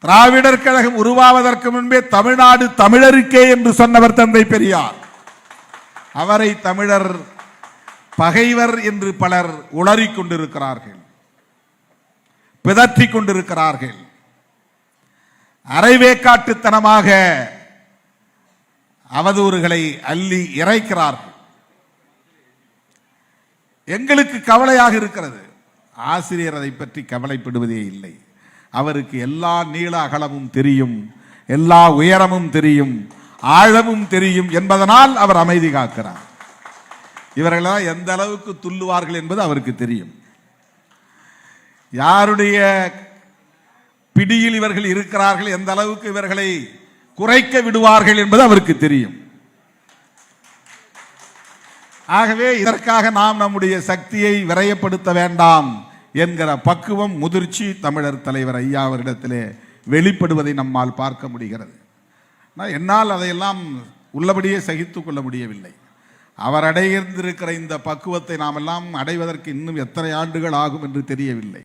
திராவிடர் கழகம் உருவாவதற்கு முன்பே தமிழ்நாடு தமிழருக்கே என்று சொன்னவர் தந்தை பெரியார். அவரை தமிழர் பகைவர் என்று பலர் உளறிக் கொண்டிருக்கிறார்கள், பிதற்றிக் கொண்டிருக்கிறார்கள், அரைவேக்காட்டுத்தனமாக அவதூறுகளை அள்ளி இறைக்கிறார்கள். எங்களுக்கு கவலையாக இருக்கிறது. ஆசிரியர் அதை பற்றி கவலைப்படுவதே இல்லை. அவருக்கு எல்லா நீள அகலமும் தெரியும், எல்லா உயரமும் தெரியும், ஆழமும் தெரியும் என்பதனால் அவர் அமைதி காக்கிறார். இவர்களெல்லாம் எந்த அளவுக்கு துள்ளுவார்கள் என்பது அவருக்கு தெரியும். யாருடைய பிடியில் இவர்கள் இருக்கிறார்கள், எந்த அளவுக்கு இவர்களை குறைக்க விடுவார்கள் என்பது அவருக்கு தெரியும். ஆகவே இதற்காக நாம் நம்முடைய சக்தியை விரயப்படுத்த வேண்டாம் என்கிற பக்குவம், முதிர்ச்சி தமிழர் தலைவர் ஐயா அவரிடத்திலே வெளிப்படுவதை நம்மால் பார்க்க முடிகிறது. என்னால் அதையெல்லாம் உள்ளபடியே சகித்துக் கொள்ள முடியவில்லை. அவர் அடைந்திருக்கிற இந்த பக்குவத்தை நாம் எல்லாம் அடைவதற்கு இன்னும் எத்தனை ஆண்டுகள் ஆகும் என்று தெரியவில்லை.